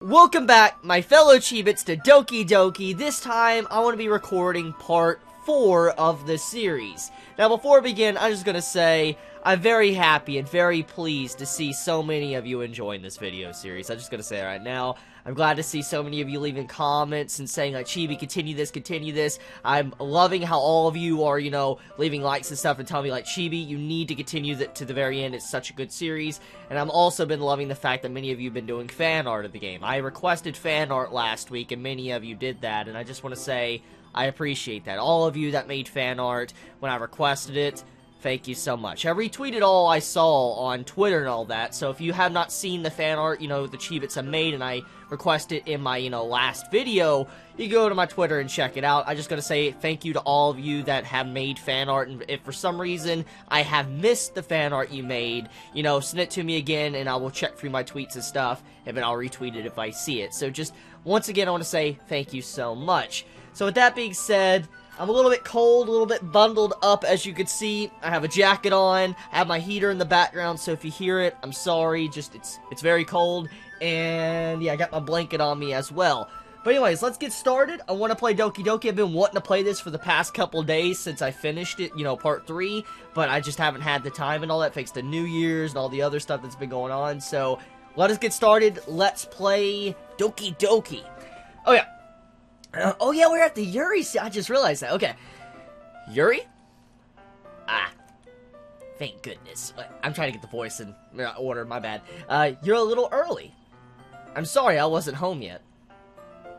Welcome back, my fellow Chibits, to Doki Doki. This time, I want to be recording part 4 of this series. Now, before we begin, I'm just going to say, I'm very happy and very pleased to see so many of you enjoying this video series. I'm just going to say it right now. I'm glad to see so many of you leaving comments and saying, like, Chibi, continue this, continue this. I'm loving how all of you are, you know, leaving likes and stuff and telling me, like, Chibi, you need to continue to the very end. It's such a good series. And I've also been loving the fact that many of you have been doing fan art of the game. I requested fan art last week, and many of you did that. And I just want to say, I appreciate that. All of you that made fan art when I requested it, thank you so much. I retweeted all I saw on Twitter and all that, so if you have not seen the fan art, you know, the Chibits have made, and I requested in my, you know, last video, you can go to my Twitter and check it out. I just gotta say thank you to all of you that have made fan art, and if for some reason I have missed the fan art you made, you know, send it to me again, and I will check through my tweets and stuff, and then I'll retweet it if I see it. So just, once again, I want to say thank you so much. So with that being said, I'm a little bit cold, a little bit bundled up, as you can see. I have a jacket on, I have my heater in the background, so if you hear it, I'm sorry, just, it's very cold, and yeah, I got my blanket on me as well. But anyways, let's get started. I want to play Doki Doki. I've been wanting to play this for the past couple days since I finished it, you know, part 3, but I just haven't had the time and all that, thanks to New Year's and all the other stuff that's been going on, so let us get started. Let's play Doki Doki. Oh yeah. Oh yeah, we're at the Yuri. I just realized that. Okay. Yuri? Ah. Thank goodness. I'm trying to get the voice in order, my bad. You're a little early. I'm sorry I wasn't home yet.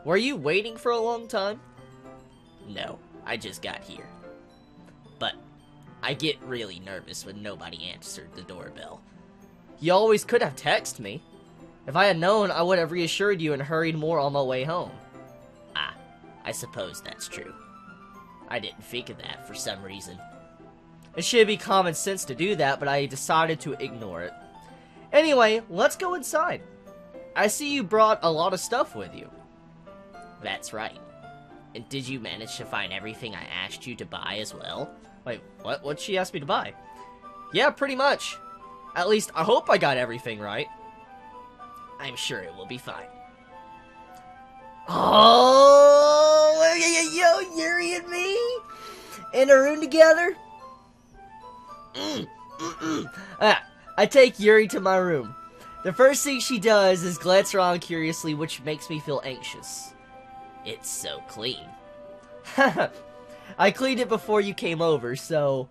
Were you waiting for a long time? No, I just got here. But I get really nervous when nobody answered the doorbell. You always could have texted me. If I had known, I would have reassured you and hurried more on my way home. Ah, I suppose that's true. I didn't think of that for some reason. It should be common sense to do that, but I decided to ignore it. Anyway, let's go inside. I see you brought a lot of stuff with you. That's right. And did you manage to find everything I asked you to buy as well? Wait, what? What'd she ask me to buy? Yeah, pretty much. At least, I hope I got everything right. I'm sure it will be fine. Oh, yo, Yuri and me in a room together. I take Yuri to my room. The first thing she does is glance around curiously, which makes me feel anxious. It's so clean. I cleaned it before you came over, so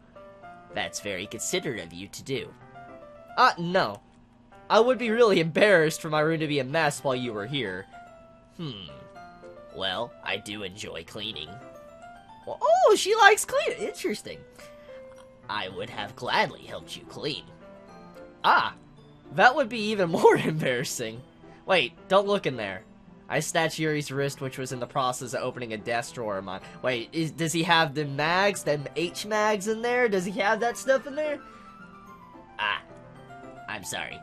that's very considerate of you to do. No. I would be really embarrassed for my room to be a mess while you were here. Well, I do enjoy cleaning. Well, oh, she likes cleaning. Interesting. I would have gladly helped you clean. Ah, that would be even more embarrassing. Wait, don't look in there. I snatched Yuri's wrist, which was in the process of opening a desk drawer of mine. Wait, does he have the mags, them H-mags in there? Does he have that stuff in there? Ah, I'm sorry.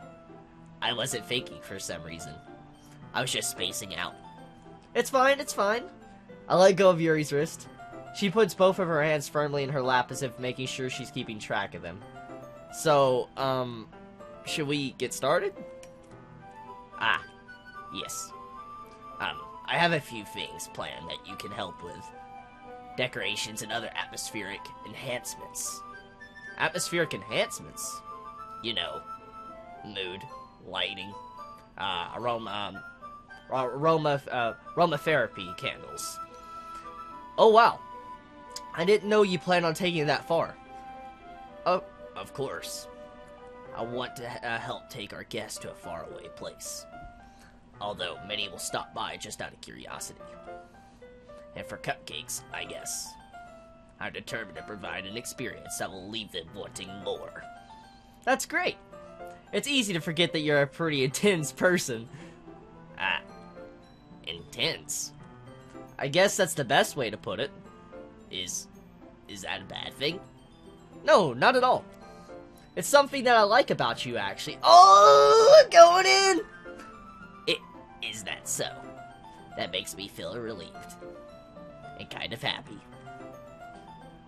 I wasn't thinking for some reason. I was just spacing out. It's fine, it's fine. I let go of Yuri's wrist. She puts both of her hands firmly in her lap as if making sure she's keeping track of them. So, should we get started? Ah, yes. I have a few things planned that you can help with. Decorations and other atmospheric enhancements. Atmospheric enhancements? You know, mood, lighting, aromatherapy candles. Oh wow, I didn't know you planned on taking it that far. Oh, of course. I want to help take our guests to a faraway place. Although many will stop by just out of curiosity. And for cupcakes, I guess. I'm determined to provide an experience that will leave them wanting more. That's great. It's easy to forget that you're a pretty intense person. Ah, intense? I guess that's the best way to put it. Is that a bad thing? No, not at all. It's something that I like about you, actually. Oh, going in! Is that so? That makes me feel relieved. And kind of happy.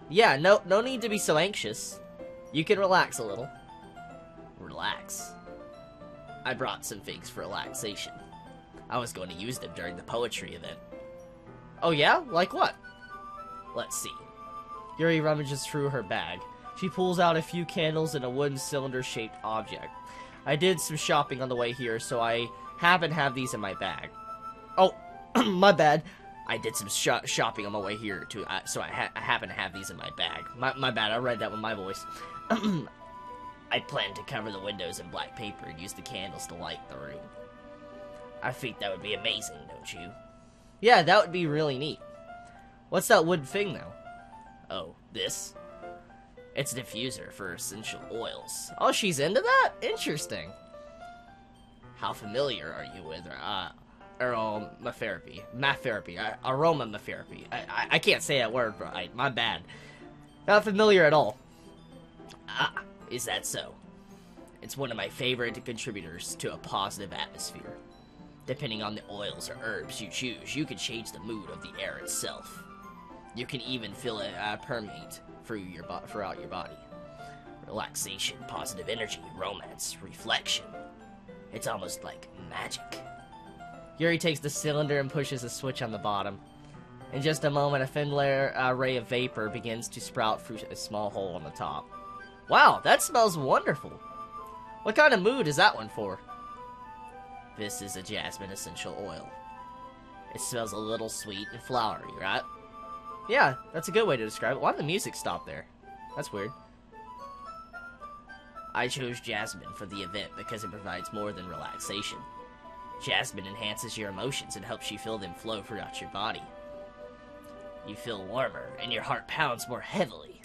Yeah, no need to be so anxious. You can relax a little. Relax. I brought some things for relaxation. I was going to use them during the poetry event. Oh yeah? Like what? Let's see. Yuri rummages through her bag. She pulls out a few candles and a wooden cylinder-shaped object. I did some shopping on the way here, so I happen to have these in my bag. Oh, my bad. I did some shopping on my way here, too, so I happen to have these in my bag. My bad, I read that with my voice. I plan to cover the windows in black paper and use the candles to light the room. I think that would be amazing, don't you? Yeah, that would be really neat. What's that wood thing, though? Oh, this? It's a diffuser for essential oils. Oh, she's into that? Interesting. How familiar are you with aromatherapy? Aromatherapy. I can't say that word right. My bad. Not familiar at all. Ah, is that so? It's one of my favorite contributors to a positive atmosphere. Depending on the oils or herbs you choose, you can change the mood of the air itself. You can even feel it permeate throughout your body. Relaxation, positive energy, romance, reflection. It's almost like magic. Yuri takes the cylinder and pushes a switch on the bottom. In just a moment, a thin ray of vapor begins to sprout through a small hole on the top. Wow, that smells wonderful. What kind of mood is that one for? This is a jasmine essential oil. It smells a little sweet and flowery, right? Yeah, that's a good way to describe it. Why did the music stop there? That's weird. I chose jasmine for the event because it provides more than relaxation. Jasmine enhances your emotions and helps you feel them flow throughout your body. You feel warmer and your heart pounds more heavily.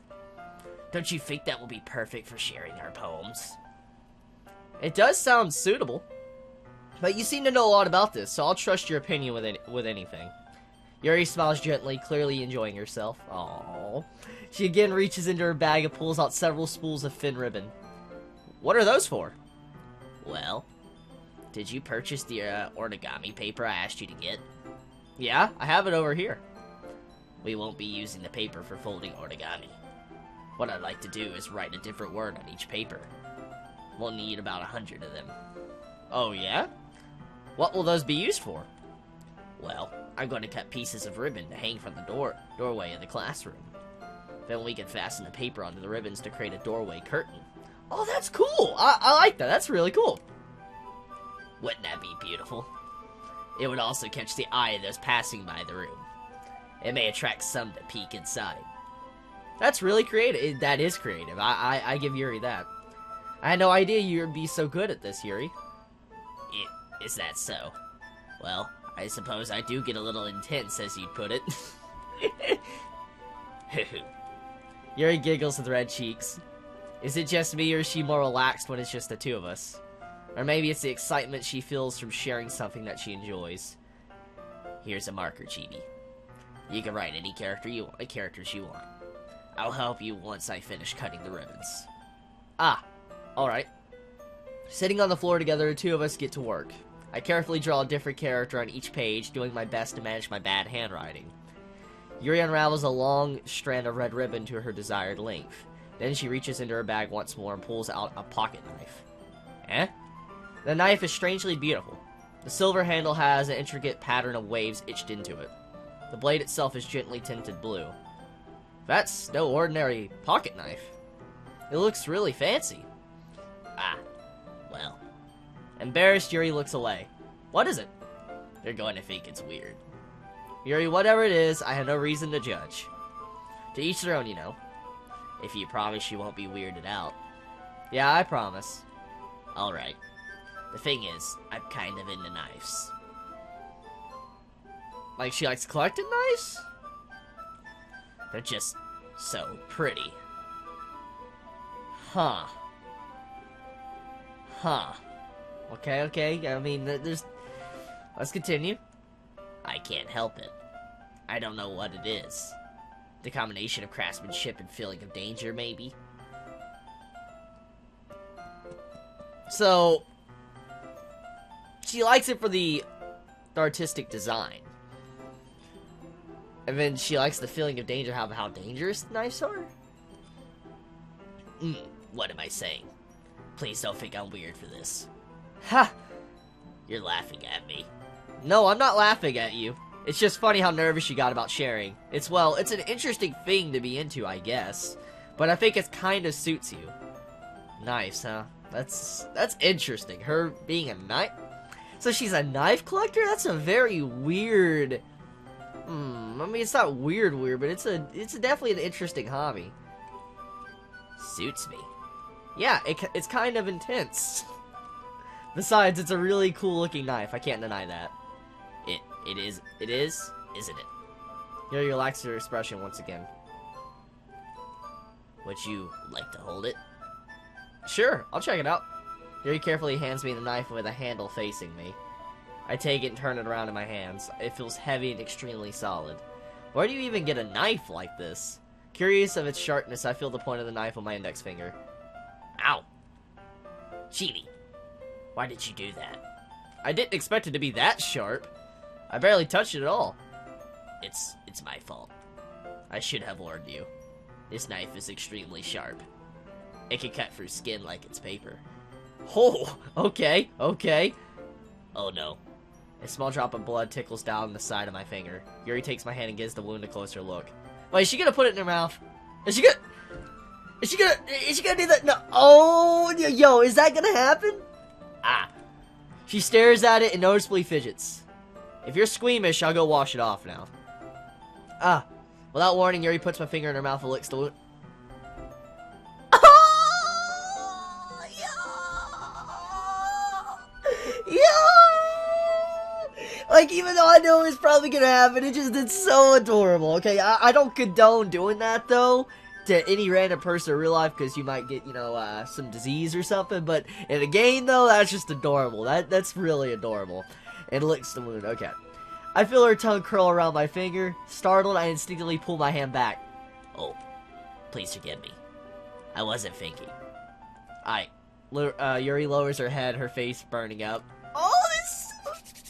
Don't you think that will be perfect for sharing our poems? It does sound suitable. But you seem to know a lot about this, so I'll trust your opinion with anything. Yuri smiles gently, clearly enjoying herself. Aww. She again reaches into her bag and pulls out several spools of thin ribbon. What are those for? Well, did you purchase the origami paper I asked you to get? Yeah, I have it over here. We won't be using the paper for folding origami. What I'd like to do is write a different word on each paper. We'll need about 100 of them. Oh yeah? What will those be used for? Well, I'm going to cut pieces of ribbon to hang from the doorway of the classroom. Then we can fasten the paper onto the ribbons to create a doorway curtain. Oh, that's cool! I like that. That's really cool. Wouldn't that be beautiful? It would also catch the eye of those passing by the room. It may attract some to peek inside. That's really creative. That is creative. I give Yuri that. I had no idea you would be so good at this, Yuri. Is that so? Well, I suppose I do get a little intense, as you'd put it. Yuri giggles with red cheeks. Is it just me, or is she more relaxed when it's just the two of us? Or maybe it's the excitement she feels from sharing something that she enjoys. Here's a marker, Chibi. You can write any characters you want. I'll help you once I finish cutting the ribbons. Ah, alright. Sitting on the floor together, the two of us get to work. I carefully draw a different character on each page, doing my best to manage my bad handwriting. Yuri unravels a long strand of red ribbon to her desired length. Then she reaches into her bag once more and pulls out a pocket knife. Eh? The knife is strangely beautiful. The silver handle has an intricate pattern of waves etched into it. The blade itself is gently tinted blue. That's no ordinary pocket knife. It looks really fancy. Ah, well. Embarrassed, Yuri looks away. What is it? You're going to think it's weird. Yuri, whatever it is, I have no reason to judge. To each their own, you know. If you promise you won't be weirded out. Yeah, I promise. Alright. The thing is, I'm kind of into knives. Like she likes collecting knives? They're just so pretty. Huh. Okay, I mean, there's... Let's continue. I can't help it. I don't know what it is. The combination of craftsmanship and feeling of danger, maybe? So... She likes it for the artistic design. And then she likes the feeling of danger, how dangerous knives are? What am I saying? Please don't think I'm weird for this. Ha! You're laughing at me. No, I'm not laughing at you. It's just funny how nervous you got about sharing. It's an interesting thing to be into, I guess. But I think it kind of suits you. Knives, huh? That's interesting. Her being a knife... So she's a knife collector? That's a very weird... I mean, it's not weird, but it's definitely an interesting hobby. Suits me. Yeah, it's kind of intense. Besides, it's a really cool looking knife. I can't deny that. It is, isn't it? Yuri relaxes her expression once again. Would you like to hold it? Sure, I'll check it out. Yuri carefully hands me the knife with a handle facing me. I take it and turn it around in my hands. It feels heavy and extremely solid. Where do you even get a knife like this? Curious of its sharpness, I feel the point of the knife on my index finger. Ow! Chibi, why did you do that? I didn't expect it to be that sharp. I barely touched it at all. It's my fault. I should have warned you. This knife is extremely sharp. It can cut through skin like it's paper. Oh, okay. Oh no. A small drop of blood tickles down the side of my finger. Yuri takes my hand and gives the wound a closer look. Wait, is she gonna put it in her mouth? Is she gonna do that? No. Oh, yo, is that gonna happen? Ah. She stares at it and noticeably fidgets. If you're squeamish, I'll go wash it off now. Ah. Without warning, Yuri puts my finger in her mouth and licks the wound. Like, even though I know it's probably gonna happen, it's so adorable, okay? I don't condone doing that, though, to any random person in real life, because you might get, some disease or something, but in a game, though, that's just adorable. That's really adorable. And licks the wound, okay. I feel her tongue curl around my finger. Startled, I instinctively pull my hand back. Oh, please forgive me. I wasn't thinking. Yuri lowers her head, her face burning up. Oh, that's so adorable!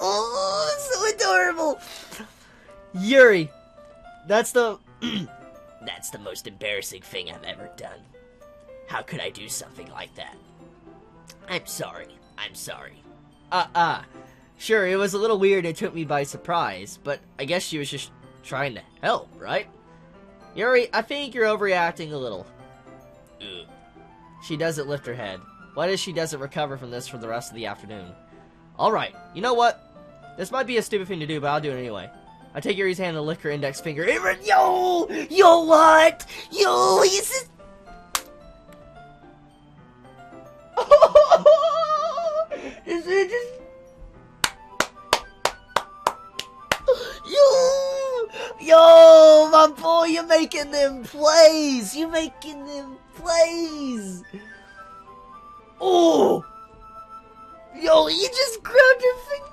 Oh, that's so adorable! Yuri, that's the... That's the most embarrassing thing I've ever done. How could I do something like that? I'm sorry. Sure, it was a little weird, it took me by surprise, but I guess she was just trying to help, right? Yuri, I think you're overreacting a little. Ugh. She doesn't lift her head. What if she doesn't recover from this for the rest of the afternoon? Alright, you know what? This might be a stupid thing to do, but I'll do it anyway. I take Yuri's hand and lick her index finger. Yo, what? Yo, is it? Is it just... Yo, my boy, you're making them plays. Oh, yo, you just grabbed your finger.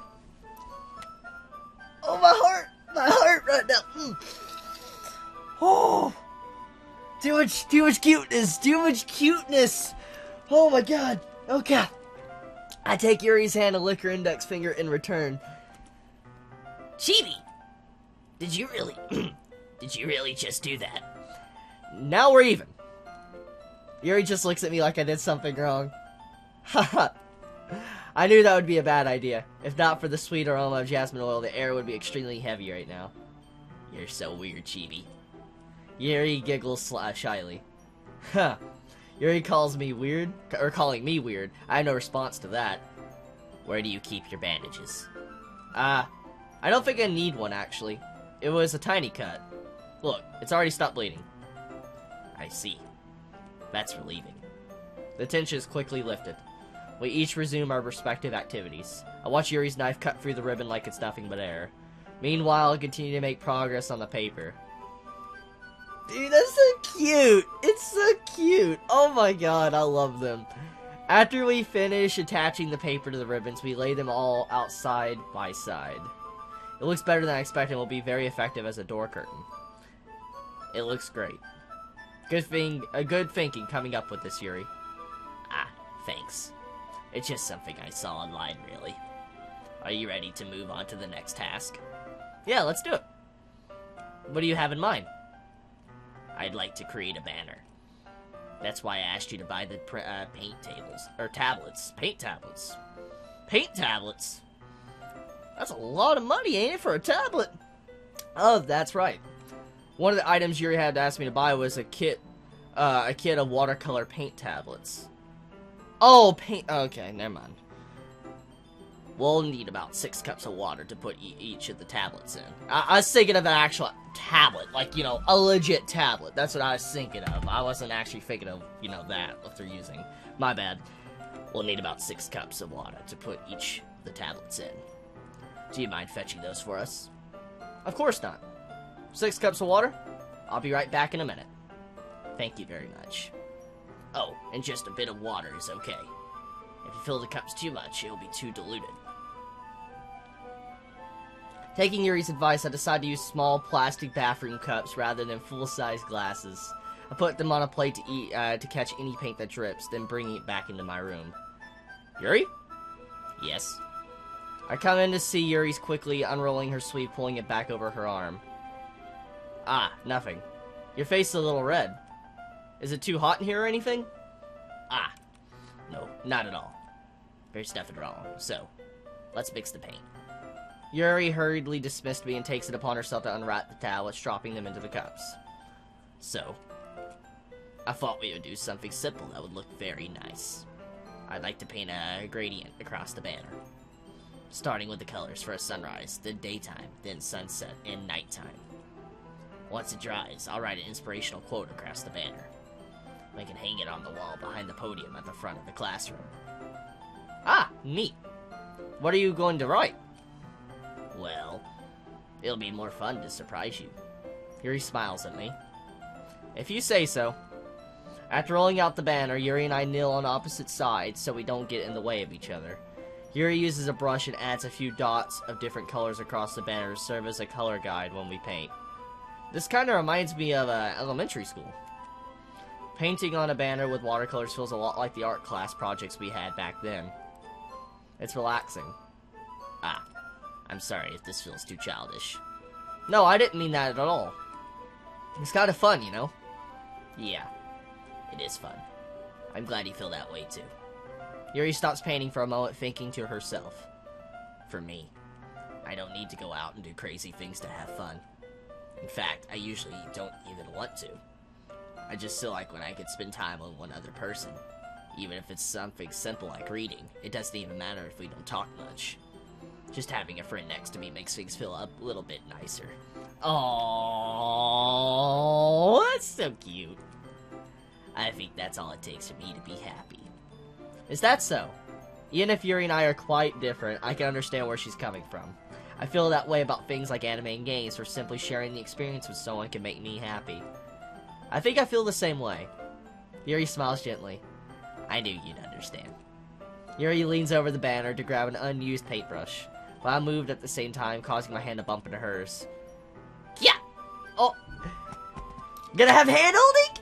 Oh, my heart right now. Oh, too much cuteness. Oh my God. Okay. I take Yuri's hand and lick her index finger in return. Chibi! Did you really just do that? Now we're even. Yuri just looks at me like I did something wrong. Haha. I knew that would be a bad idea. If not for the sweet aroma of jasmine oil, the air would be extremely heavy right now. You're so weird, Chibi. Yuri giggles shyly. Huh. Yuri calling me weird. I have no response to that. Where do you keep your bandages? I don't think I need one, actually. It was a tiny cut. Look, it's already stopped bleeding. I see. That's relieving. The tension is quickly lifted. We each resume our respective activities. I watch Yuri's knife cut through the ribbon like it's nothing but air. Meanwhile, I continue to make progress on the paper. Dude, that's so cute! It's so cute! Oh my God, I love them. After we finish attaching the paper to the ribbons, we lay them all out side by side. It looks better than I expected and will be very effective as a door curtain. It looks great. Good thinking coming up with this, Yuri. Ah, thanks. It's just something I saw online, really. Are you ready to move on to the next task? Yeah, let's do it. What do you have in mind? I'd like to create a banner. That's why I asked you to buy the paint tables. Or tablets. Paint tablets. Paint tablets? That's a lot of money, ain't it, for a tablet? Oh, that's right. One of the items Yuri had asked me to buy was a kit of watercolor paint tablets. Oh, paint. Okay, never mind. We'll need about 6 cups of water to put each of the tablets in. I was thinking of an actual tablet, like, you know, a legit tablet. That's what I was thinking of. I wasn't actually thinking of, you know, that, what they're using. My bad. We'll need about 6 cups of water to put each of the tablets in. Do you mind fetching those for us? Of course not. 6 cups of water? I'll be right back in a minute. Thank you very much. Oh, and just a bit of water is okay. If you fill the cups too much, it'll be too diluted. Taking Yuri's advice, I decided to use small plastic bathroom cups rather than full-size glasses. I put them on a plate to eat to catch any paint that drips, then bring it back into my room. Yuri? Yes? I come in to see Yuri's quickly unrolling her sleeve, pulling it back over her arm. Ah, nothing. Your face is a little red. Is it too hot in here or anything? Ah, no, not at all. There's nothing wrong, so let's mix the paint. Yuri hurriedly dismissed me and takes it upon herself to unwrap the tablets, dropping them into the cups. So, I thought we would do something simple that would look very nice. I'd like to paint a gradient across the banner, starting with the colors for a sunrise, then daytime, then sunset, and nighttime. Once it dries, I'll write an inspirational quote across the banner. I can hang it on the wall behind the podium at the front of the classroom. Ah, neat. What are you going to write? Well, it'll be more fun to surprise you. Yuri smiles at me. If you say so. After rolling out the banner, Yuri and I kneel on opposite sides so we don't get in the way of each other. Yuri uses a brush and adds a few dots of different colors across the banner to serve as a color guide when we paint. This kind of reminds me of elementary school. Painting on a banner with watercolors feels a lot like the art class projects we had back then. It's relaxing. Ah, I'm sorry if this feels too childish. No, I didn't mean that at all. It's kind of fun, you know? Yeah, it is fun. I'm glad you feel that way too. Yuri stops painting for a moment, thinking to herself. For me, I don't need to go out and do crazy things to have fun. In fact, I usually don't even want to. I just feel like when I can spend time with one other person, even if it's something simple like reading, it doesn't even matter if we don't talk much. Just having a friend next to me makes things feel a little bit nicer. Oh, that's so cute. I think that's all it takes for me to be happy. Is that so? Even if Yuri and I are quite different, I can understand where she's coming from. I feel that way about things like anime and games, where simply sharing the experience with someone can make me happy. I think I feel the same way. Yuri smiles gently. I knew you'd understand. Yuri leans over the banner to grab an unused paintbrush, while I moved at the same time, causing my hand to bump into hers. Yeah! Oh! Gonna have hand holding?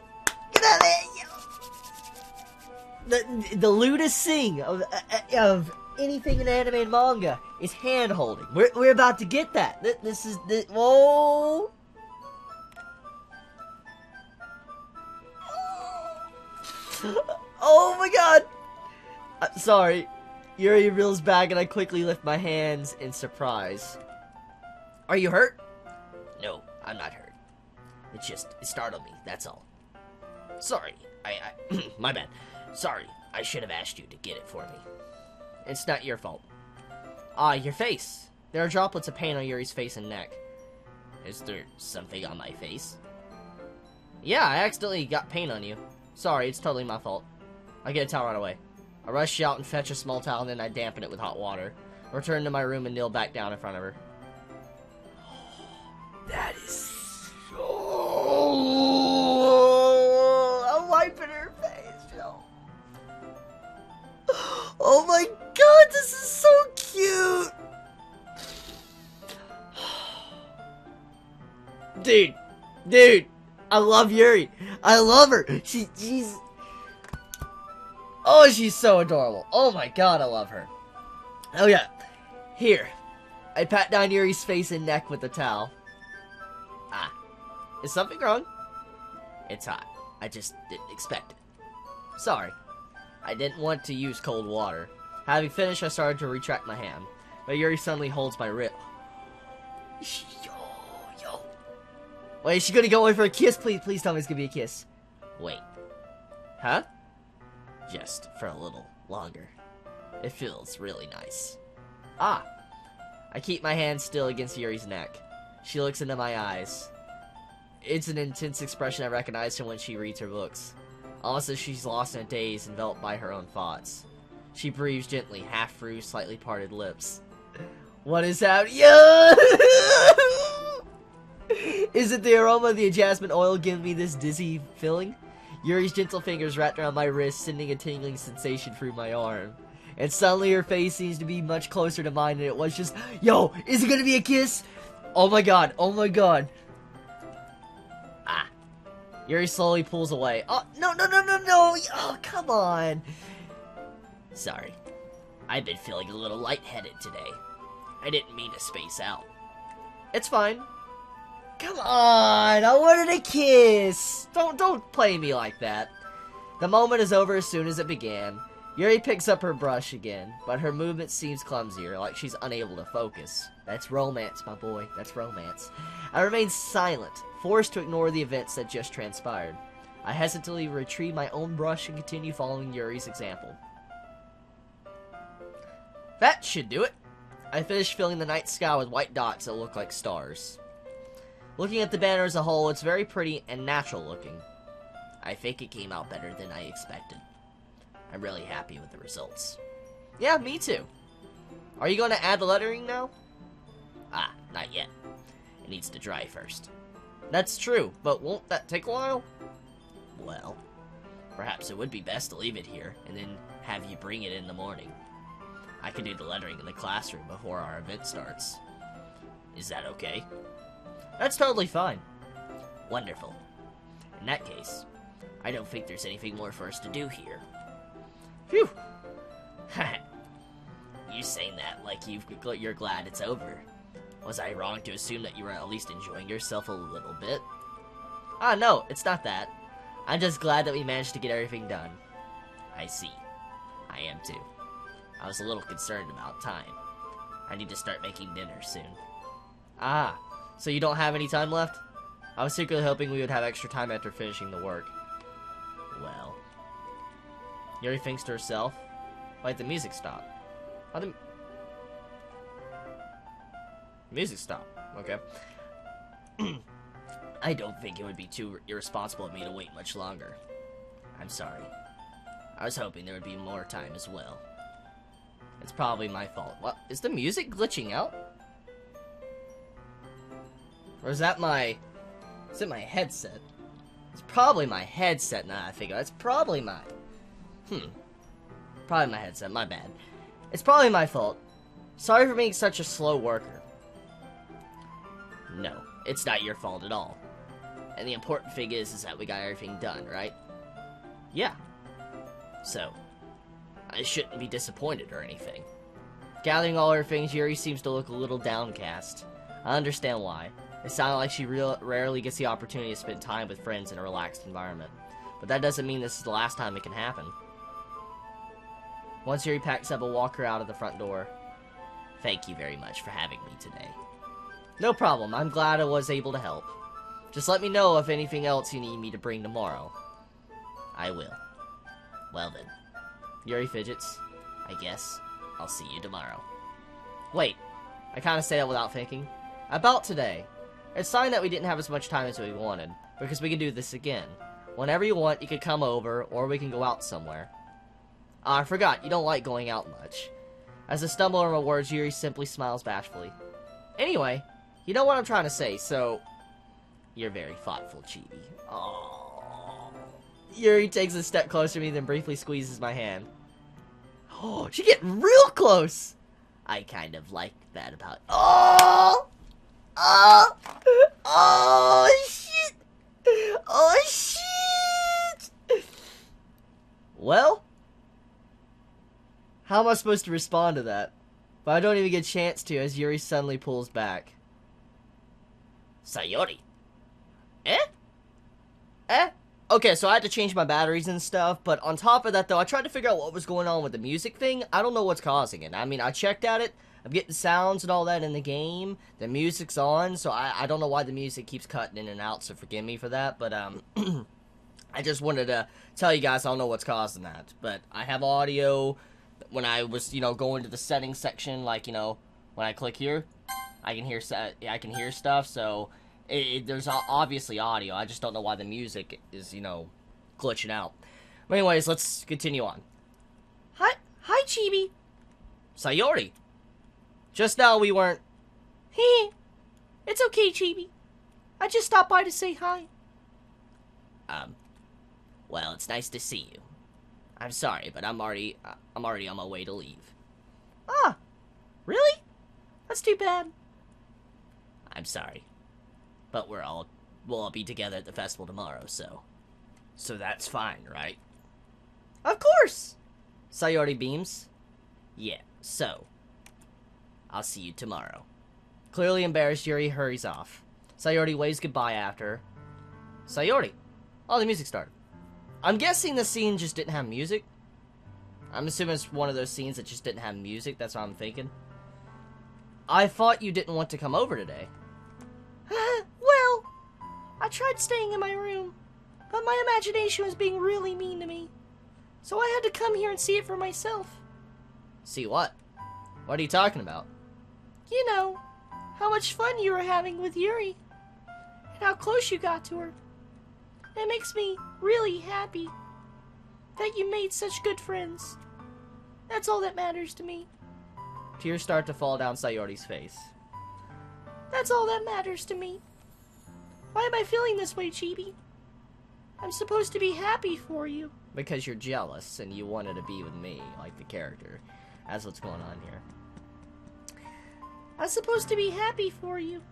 Gonna have hand... The lewdest thing of anything in anime and manga is hand holding. We're about to get that. This is... Whoa! Oh my god! Sorry. Yuri reels back and I quickly lift my hands in surprise. Are you hurt? No, I'm not hurt. It startled me, that's all. Sorry, my bad. Sorry, I should have asked you to get it for me. It's not your fault. Ah, your face. There are droplets of paint on Yuri's face and neck. Is there something on my face? Yeah, I accidentally got paint on you. Sorry, it's totally my fault. I'll get a towel right away. I rush out and fetch a small towel, and then I dampen it with hot water. I return to my room and kneel back down in front of her. That is so... I'm wiping her face, Joe. Oh my god, this is so cute! Dude, I love Yuri. I love her. She's... Oh, she's so adorable. Oh my god, I love her. Oh yeah. Here. I pat down Yuri's face and neck with the towel. Ah, Is something wrong? it's hot. I just didn't expect it. Sorry. I didn't want to use cold water. Having finished, I started to retract my hand, but Yuri suddenly holds my wrist. Yo. Wait, is she gonna go in for a kiss? Please tell me it's gonna be a kiss. Wait. Huh? Just for a little longer. It feels really nice. Ah. I keep my hand still against Yuri's neck. She looks into my eyes. It's an intense expression I recognize from when she reads her books. Almost as she's lost in a daze, enveloped by her own thoughts. She breathes gently, half through slightly parted lips. What is happening? Yeah! Is it the aroma of the jasmine oil giving me this dizzy feeling? Yuri's gentle fingers wrapped around my wrist, sending a tingling sensation through my arm. And suddenly her face seems to be much closer to mine than it was just... Yo, is it gonna be a kiss? Oh my god, oh my god. Ah. Yuri slowly pulls away. Oh, no. Oh, come on. Sorry. I've been feeling a little lightheaded today. I didn't mean to space out. It's fine. Come on, I wanted a kiss. Don't play me like that. The moment is over as soon as it began. Yuri picks up her brush again, but her movement seems clumsier, like she's unable to focus. That's romance, my boy. That's romance. I remain silent, forced to ignore the events that just transpired. I hesitantly retrieve my own brush and continue following Yuri's example. That should do it. I finish filling the night sky with white dots that look like stars. Looking at the banner as a whole, it's very pretty and natural looking. I think it came out better than I expected. I'm really happy with the results. Yeah, me too. Are you going to add the lettering now? Ah, not yet. It needs to dry first. That's true, but won't that take a while? Well, perhaps it would be best to leave it here, and then have you bring it in the morning. I can do the lettering in the classroom before our event starts. Is that okay? That's totally fine. Wonderful. In that case, I don't think there's anything more for us to do here. Phew. You saying that like you're glad it's over. Was I wrong to assume that you were at least enjoying yourself a little bit? Ah, no, it's not that. I'm just glad that we managed to get everything done. I see. I am too. I was a little concerned about time. I need to start making dinner soon. Ah, so you don't have any time left? I was secretly hoping we would have extra time after finishing the work. Well... Yuri thinks to herself. Wait, the music stopped. Oh, the music stopped. Okay. I don't think it would be too irresponsible of me to wait much longer. I'm sorry. I was hoping there would be more time as well. It's probably my fault. What? Is the music glitching out? Or is that my... Is it my headset? It's probably my headset now I think. It's probably my... Probably my headset, my bad. It's probably my fault. Sorry for being such a slow worker. No, it's not your fault at all. And the important thing is that we got everything done, right? Yeah. So, I shouldn't be disappointed or anything. Gathering all her things, Yuri seems to look a little downcast. I understand why. It sounded like she rarely gets the opportunity to spend time with friends in a relaxed environment. But that doesn't mean this is the last time it can happen. Once Yuri packs up, I'll walk her out of the front door. Thank you very much for having me today. No problem. I'm glad I was able to help. Just let me know if anything else you need me to bring tomorrow. I will. Well then. Yuri fidgets. I guess I'll see you tomorrow. Wait. I kind of say that without thinking. About today. It's fine that we didn't have as much time as we wanted, because we can do this again. Whenever you want, you can come over, or we can go out somewhere. I forgot, you don't like going out much. As I stumble over my words, Yuri simply smiles bashfully. Anyway, you know what I'm trying to say, so... You're very thoughtful, Chibi. Oh. Yuri takes a step closer to me, then briefly squeezes my hand. Oh, she getting real close! I kind of like that about... Oh! Oh! Oh, shit! Oh, shit! Well... How am I supposed to respond to that? But I don't even get a chance to, as Yuri suddenly pulls back. Sayori. Eh? Eh? Okay, so I had to change my batteries and stuff, but on top of that, though, I tried to figure out what was going on with the music thing. I don't know what's causing it. I mean, I checked at it. I'm getting sounds and all that in the game. The music's on, so I don't know why the music keeps cutting in and out, so forgive me for that. But, I just wanted to tell you guys I don't know what's causing that. But I have audio. When I was, going to the settings section, like, when I click here, I can hear stuff, so... there's obviously audio. I just don't know why the music is, glitching out. But anyways, let's continue on. Hi, Chibi. Sayori. Just now we weren't... Hey, it's okay, Chibi. I just stopped by to say hi. Well, it's nice to see you. I'm sorry, but I'm already on my way to leave. Ah, really? That's too bad. I'm sorry. But we'll all be together at the festival tomorrow, so that's fine, right? Of course! Sayori beams. Yeah, so I'll see you tomorrow. Clearly embarrassed, Yuri hurries off. Sayori waves goodbye after. Sayori. Oh, the music started. I'm guessing the scene just didn't have music. I'm assuming it's one of those scenes that just didn't have music, that's what I'm thinking. I thought you didn't want to come over today. Well, I tried staying in my room, but my imagination was being really mean to me. So I had to come here and see it for myself. See what? What are you talking about? You know, how much fun you were having with Yuri, and how close you got to her. It makes me really happy that you made such good friends. That's all that matters to me. Tears start to fall down Sayori's face. That's all that matters to me. Why am I feeling this way, Chibi? I'm supposed to be happy for you. Because you're jealous and you wanted to be with me, like the character. That's what's going on here. I'm supposed to be happy for you.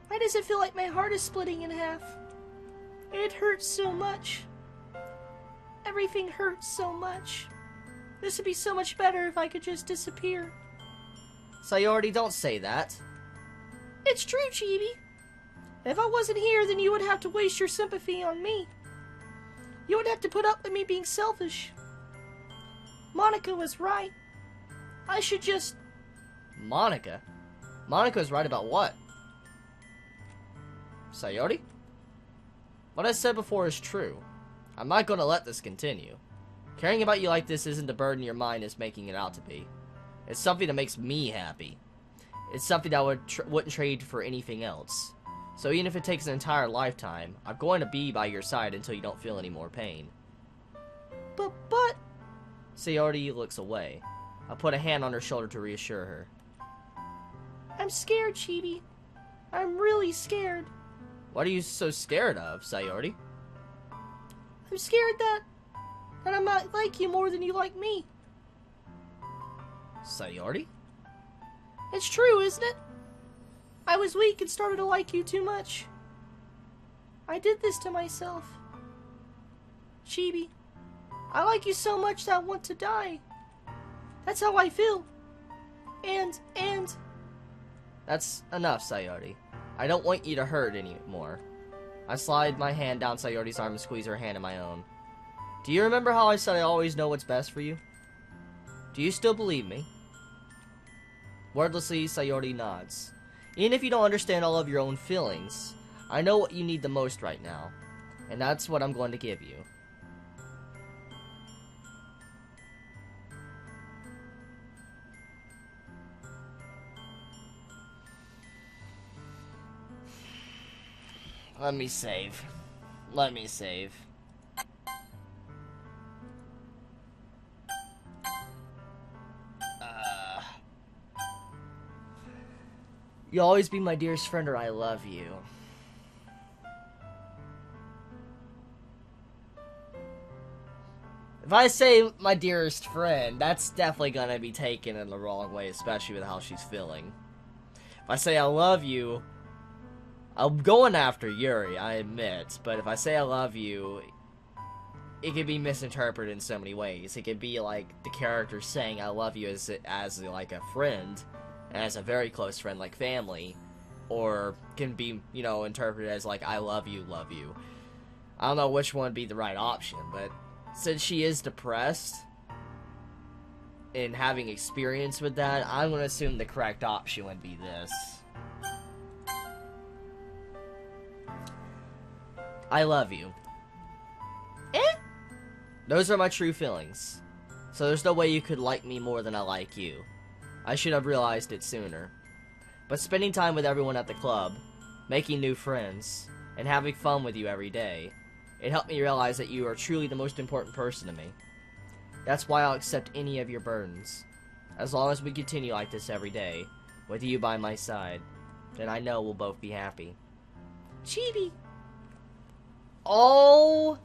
Why does it feel like my heart is splitting in half? It hurts so much. Everything hurts so much. This would be so much better if I could just disappear. Sayori, don't say that. It's true, Chibi. If I wasn't here, then you would have to waste your sympathy on me. You would have to put up with me being selfish. Monica was right. I should just... Monica? Monica's right about what? Sayori? What I said before is true. I'm not going to let this continue. Caring about you like this isn't the burden your mind is making it out to be. It's something that makes me happy. It's something that I wouldn't trade for anything else. So even if it takes an entire lifetime, I'm going to be by your side until you don't feel any more pain. But... Sayori looks away. I put a hand on her shoulder to reassure her. I'm scared, Chibi. I'm really scared. What are you so scared of, Sayori? I'm scared that I might like you more than you like me. Sayori? It's true, isn't it? I was weak and started to like you too much. I did this to myself. Chibi, I like you so much that I want to die. That's how I feel. And... That's enough, Sayori. I don't want you to hurt anymore. I slide my hand down Sayori's arm and squeeze her hand in my own. Do you remember how I said I always know what's best for you? Do you still believe me? Wordlessly, Sayori nods. Even if you don't understand all of your own feelings, I know what you need the most right now, and that's what I'm going to give you. Let me save. You'll always be my dearest friend, or I love you. If I say my dearest friend, that's definitely gonna be taken in the wrong way, especially with how she's feeling. If I say I love you, I'm going after Yuri, I admit, but if I say I love you, it could be misinterpreted in so many ways. It could be like the character saying I love you as like a friend, and as a very close friend, like family, or can be, interpreted as like I love you, love you. I don't know which one would be the right option, but since she is depressed and having experience with that, I'm going to assume the correct option would be this. I love you. Eh? Those are my true feelings. So there's no way you could like me more than I like you. I should have realized it sooner. But spending time with everyone at the club, making new friends, and having fun with you every day, it helped me realize that you are truly the most important person to me. That's why I'll accept any of your burdens. As long as we continue like this every day, with you by my side, then I know we'll both be happy. Chibi. Oh!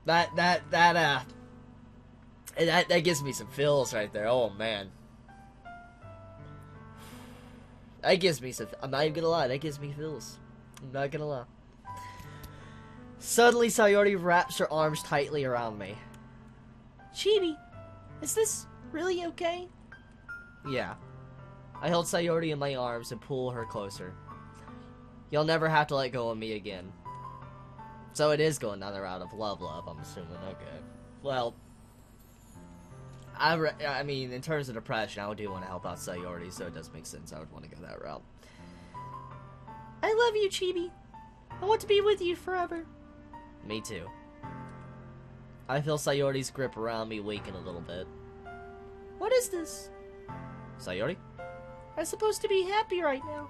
That gives me some feels right there. Oh, man. That gives me some... I'm not even gonna lie. That gives me feels. I'm not gonna lie. Suddenly, Sayori wraps her arms tightly around me. Chibi, is this really okay? Yeah. I hold Sayori in my arms and pull her closer. You'll never have to let go of me again. So it is going down the route of love, I'm assuming. Okay. Well, I mean, in terms of depression, I do want to help out Sayori, so it does make sense. I would want to go that route. I love you, Chibi. I want to be with you forever. Me too. I feel Sayori's grip around me weaken a little bit. What is this? Sayori? I'm supposed to be happy right now.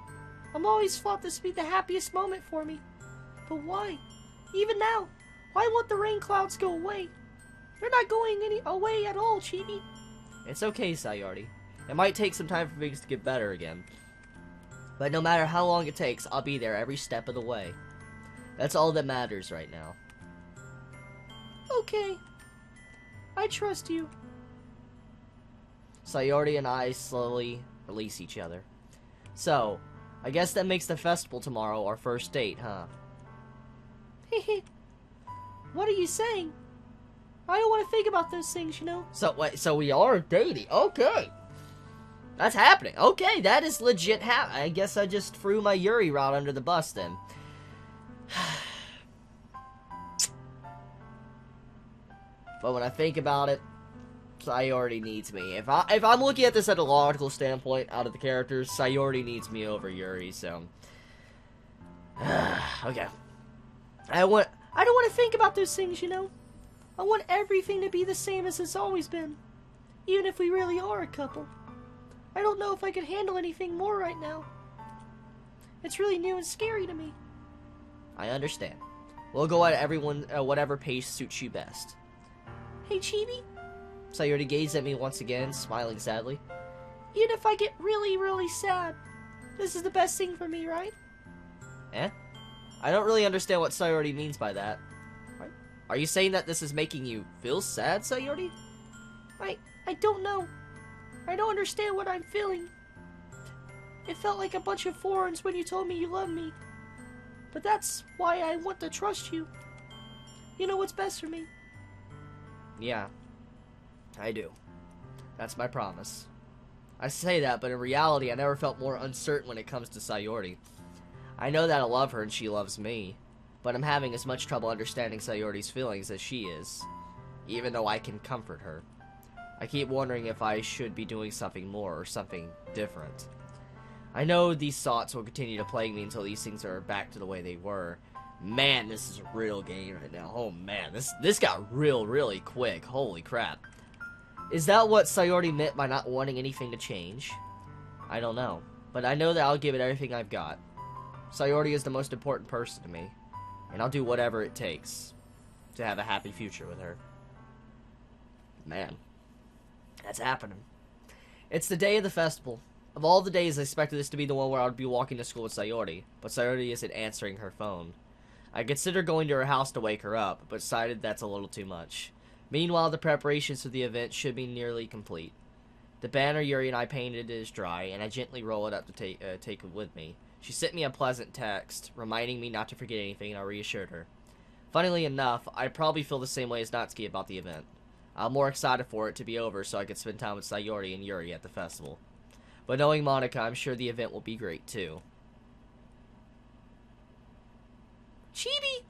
I'm always thought this would be the happiest moment for me. But why? Even now, why won't the rain clouds go away? They're not going away at all, Chibi. It's okay, Sayori. It might take some time for things to get better again. But no matter how long it takes, I'll be there every step of the way. That's all that matters right now. Okay. I trust you. Sayori and I slowly release each other. So, I guess that makes the festival tomorrow our first date, huh? Hehe. What are you saying? I don't want to think about those things, you know? So, wait, so we are dating. Okay. That's happening. Okay, that is legit I guess I just threw my Yuri route under the bus then. But when I think about it, Sayori needs me. If I'm looking at this at a logical standpoint out of the characters, Sayori needs me over Yuri, so okay. I don't want to think about those things, you know? I want everything to be the same as it's always been. Even if we really are a couple. I don't know if I could handle anything more right now. It's really new and scary to me. I understand. We'll go at everyone whatever pace suits you best. Hey, Chibi? Sayori gazed at me once again, smiling sadly. Even if I get really, really sad, this is the best thing for me, right? Eh? I don't really understand what Sayori means by that. Are you saying that this is making you feel sad, Sayori? I don't know. I don't understand what I'm feeling. It felt like a bunch of foreigns when you told me you love me. But that's why I want to trust you. You know what's best for me. Yeah, I do. That's my promise. I say that, but in reality, I never felt more uncertain when it comes to Sayori. I know that I love her and she loves me, but I'm having as much trouble understanding Sayori's feelings as she is, even though I can comfort her. I keep wondering if I should be doing something more or something different. I know these thoughts will continue to plague me until these things are back to the way they were. Man, this is a real game right now. Oh man, this got really quick. Holy crap. Is that what Sayori meant by not wanting anything to change? I don't know, but I know that I'll give it everything I've got. Sayori is the most important person to me, and I'll do whatever it takes to have a happy future with her. Man, that's happening. It's the day of the festival. Of all the days, I expected this to be the one where I would be walking to school with Sayori, but Sayori isn't answering her phone. I considered going to her house to wake her up, but decided that's a little too much. Meanwhile, the preparations for the event should be nearly complete. The banner Yuri and I painted is dry, and I gently roll it up to take it with me. She sent me a pleasant text, reminding me not to forget anything, and I reassured her. Funnily enough, I probably feel the same way as Natsuki about the event. I'm more excited for it to be over so I could spend time with Sayori and Yuri at the festival. But knowing Monica, I'm sure the event will be great too. Chibi,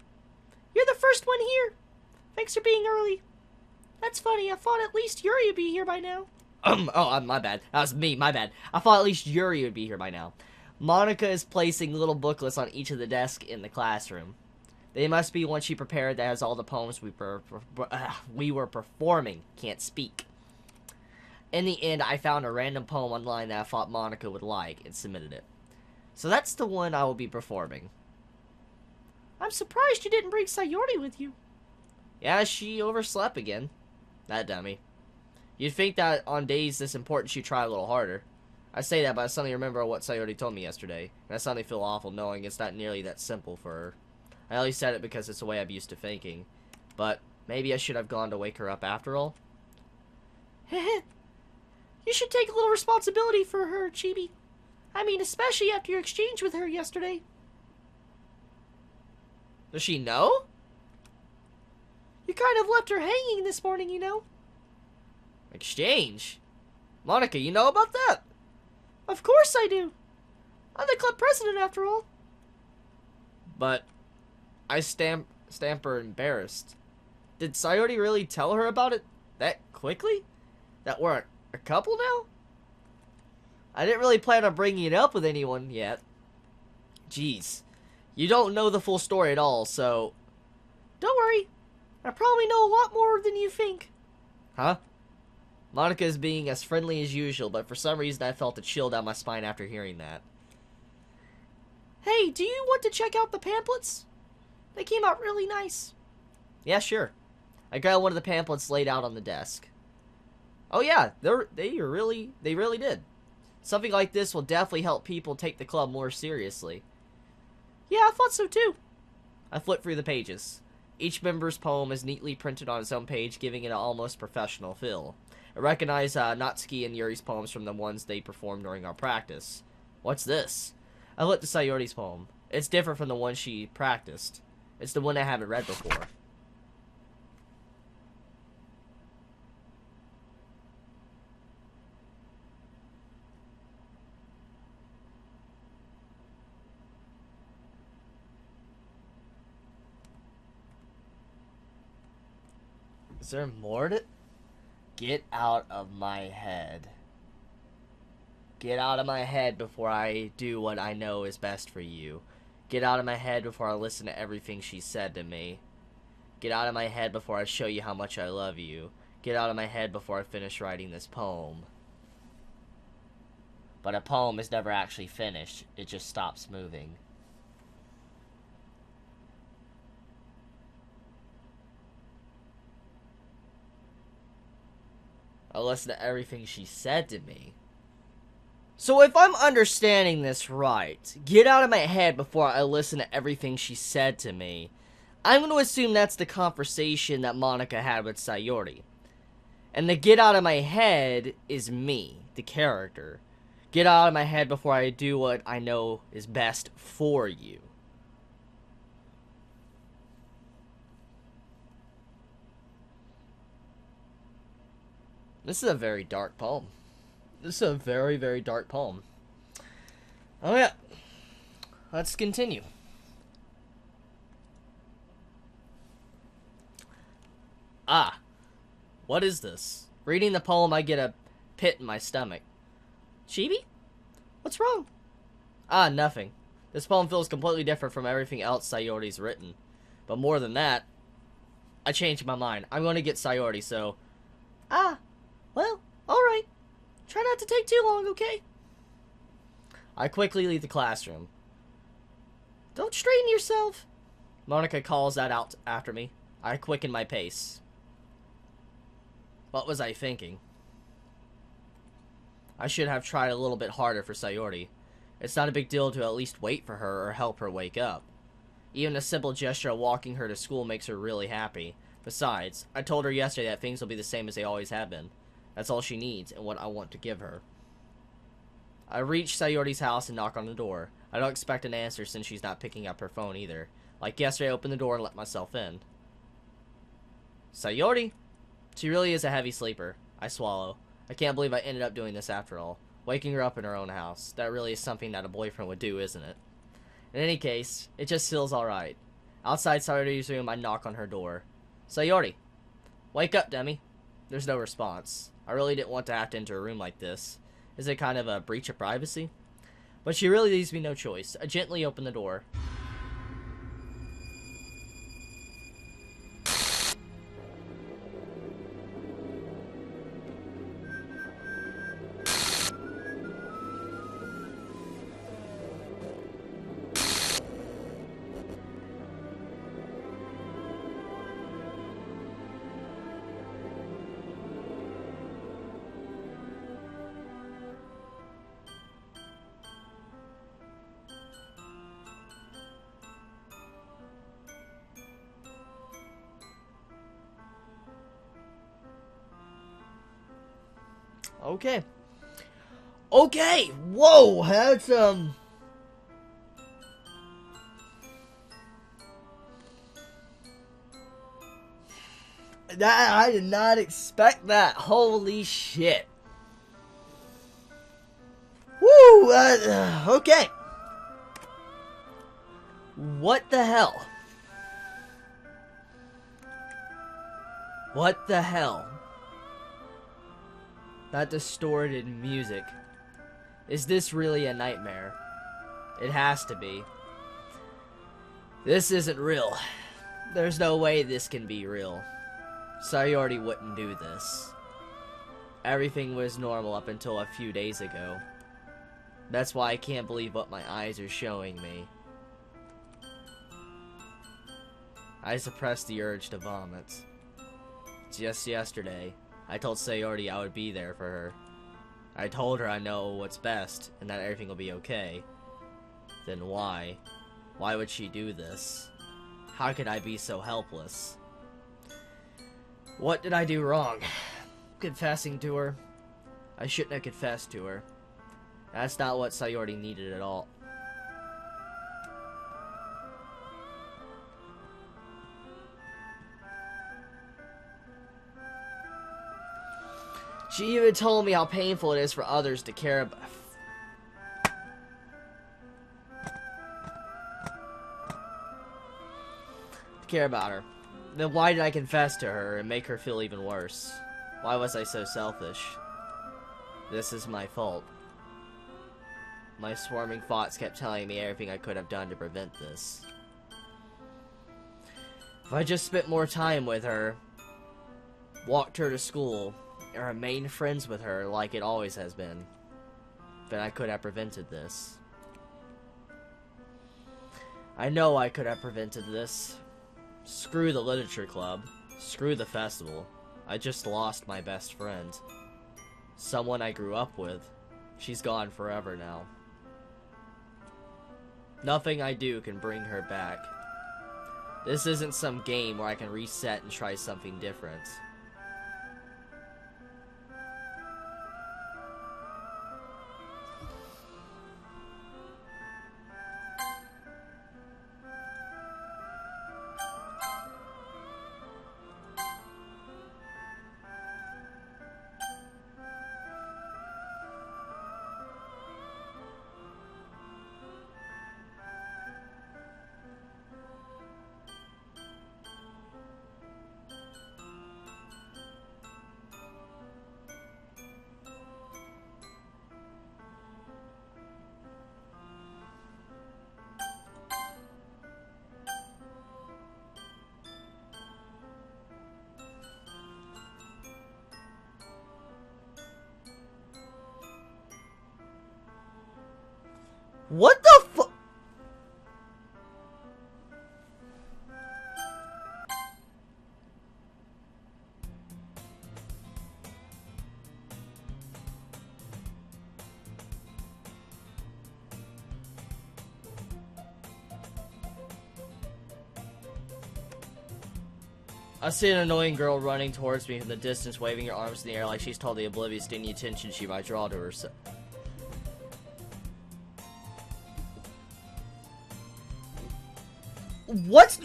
you're the first one here. Thanks for being early. That's funny, I thought at least Yuri would be here by now. My bad. That was me, my bad. I thought at least Yuri would be here by now. Monica is placing little booklets on each of the desks in the classroom. They must be one she prepared that has all the poems we were performing. Can't speak. In the end, I found a random poem online that I thought Monica would like and submitted it. So that's the one I will be performing. I'm surprised you didn't bring Sayori with you. Yeah, she overslept again. That dummy. You'd think that on days this important she'd try a little harder. I say that, but I suddenly remember what Sayori told me yesterday, and I suddenly feel awful knowing it's not nearly that simple for her. I only said it because it's the way I'm used to thinking. But maybe I should have gone to wake her up after all. You should take a little responsibility for her, Chibi. I mean, especially after your exchange with her yesterday. Does she know? You kind of left her hanging this morning, you know. Exchange? Monica, you know about that? Of course I do. I'm the club president, after all. But I stamper embarrassed. Did Sayori really tell her about it that quickly? That we're a couple now? I didn't really plan on bringing it up with anyone yet. Jeez. You don't know the full story at all, so... Don't worry. I probably know a lot more than you think. Huh? Monica is being as friendly as usual, but for some reason I felt a chill down my spine after hearing that. Hey, do you want to check out the pamphlets? They came out really nice. Yeah, sure. I grabbed one of the pamphlets laid out on the desk. Oh yeah, they really did. Something like this will definitely help people take the club more seriously. Yeah, I thought so too. I flipped through the pages. Each member's poem is neatly printed on its own page, giving it an almost professional feel. I recognize Natsuki and Yuri's poems from the ones they performed during our practice. What's this? I looked at Sayori's poem. It's different from the one she practiced. It's the one I haven't read before. Is there more to... Get out of my head. Get out of my head before I do what I know is best for you. Get out of my head before I listen to everything she said to me. Get out of my head before I show you how much I love you. Get out of my head before I finish writing this poem. But a poem is never actually finished. It just stops moving. I listened to everything she said to me. So if I'm understanding this right, get out of my head before I listen to everything she said to me, I'm going to assume that's the conversation that Monica had with Sayori. And the get out of my head is me, the character. Get out of my head before I do what I know is best for you. This is a very dark poem. This is a very, very dark poem. Oh yeah. Let's continue. Ah. What is this? Reading the poem, I get a pit in my stomach. Chibi? What's wrong? Ah, nothing. This poem feels completely different from everything else Sayori's written. But more than that, I changed my mind. I'm going to get Sayori, so... Ah. Well, alright. Try not to take too long, okay? I quickly leave the classroom. Don't strain yourself. Monica calls that out after me. I quicken my pace. What was I thinking? I should have tried a little bit harder for Sayori. It's not a big deal to at least wait for her or help her wake up. Even a simple gesture of walking her to school makes her really happy. Besides, I told her yesterday that things will be the same as they always have been. That's all she needs and what I want to give her. I reach Sayori's house and knock on the door. I don't expect an answer since she's not picking up her phone either. Like yesterday, I opened the door and let myself in. Sayori? She really is a heavy sleeper. I swallow. I can't believe I ended up doing this after all. Waking her up in her own house. That really is something that a boyfriend would do, isn't it? In any case, it just feels alright. Outside Sayori's room, I knock on her door. Sayori, wake up, Demi. There's no response. I really didn't want to have to enter a room like this. Is it kind of a breach of privacy? But she really leaves me no choice. I gently open the door. Okay. Okay! Whoa! That's, I did not expect that. Holy shit. Woo! Okay. What the hell? What the hell? That distorted music. Is this really a nightmare? It has to be. This isn't real. There's no way this can be real. Sayori wouldn't do this. Everything was normal up until a few days ago. That's why I can't believe what my eyes are showing me. I suppressed the urge to vomit. Just yesterday, I told Sayori I would be there for her. I told her I know what's best and that everything will be okay. Then why? Why would she do this? How could I be so helpless? What did I do wrong? Confessing to her? I shouldn't have confessed to her. That's not what Sayori needed at all. She even told me how painful it is for others to care about. Her. Then why did I confess to her and make her feel even worse? Why was I so selfish? This is my fault. My swarming thoughts kept telling me everything I could have done to prevent this. If I just spent more time with her, walked her to school, and remained friends with her like it always has been, then I could have prevented this. I know I could have prevented this. Screw the literature club. Screw the festival. I just lost my best friend. Someone I grew up with. She's gone forever now. Nothing I do can bring her back. This isn't some game where I can reset and try something different. What the fu- I see an annoying girl running towards me from the distance, waving her arms in the air like she's totally oblivious to any attention she might draw to herself. What?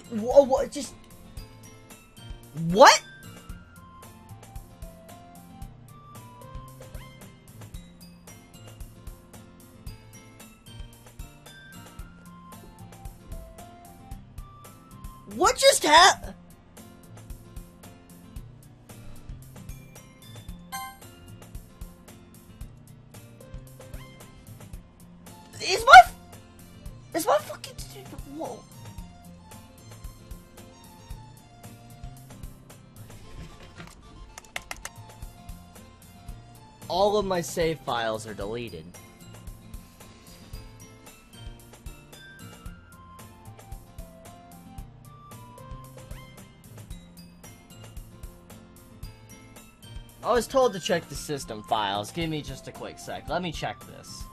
Just... What? What just happened? Is my fucking... Whoa. All of my save files are deleted. I was told to check the system files. Give me just a quick sec. Let me check this.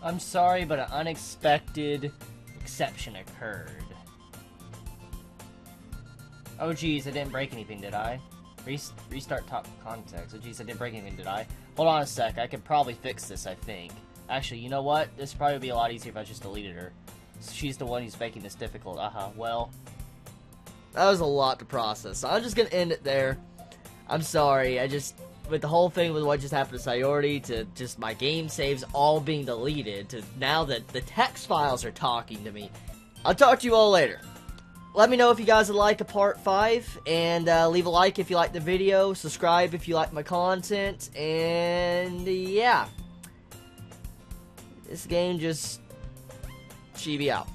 I'm sorry, but an unexpected exception occurred. Oh geez, I didn't break anything, did I? Restart top context. Oh geez, I didn't break anything, did I? Hold on a sec, I could probably fix this, I think. Actually, you know what? This would probably be a lot easier if I just deleted her. She's the one who's making this difficult. Well. That was a lot to process, so I'm just gonna end it there. I'm sorry, with the whole thing with what just happened to Sayori, to just my game saves all being deleted, to now that the text files are talking to me. I'll talk to you all later. Let me know if you guys would like a part 5, and leave a like if you like the video, subscribe if you like my content, and yeah. This game just... Chibi out.